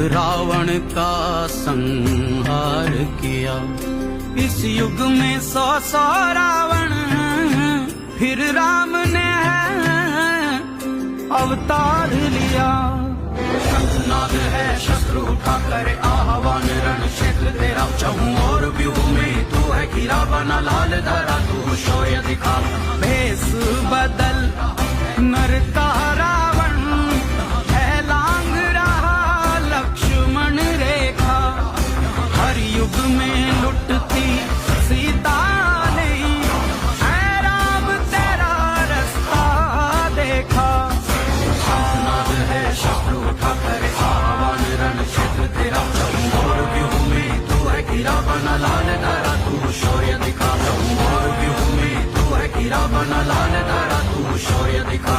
रावण का संहार किया। इस युग में 100 रावण, फिर राम ने अवतार लिया। शंखनाद है शस्त्र उठा कर आह्वान, रण क्षेत्र तेरा चहूं और व्यूह में तू है घिरा बना लाल धरा तू शौर्य दिखा। भेष बदल नर का रावण है लांग रहा लक्ष्मण रेखा। हर युग में लुटती सीता नहीं, है राम तेरा रास्ता देखा। शंखनाद है शस्त्र उठा कर आह्वान, रण क्षेत्र तेरा चहूं और व्यूह में तू है घिरा बना लाल धरा तू शौर्य दिखा। चहूं और व्यूह में तू है घिरा बना लाल धरा तू शौर्य दिखा।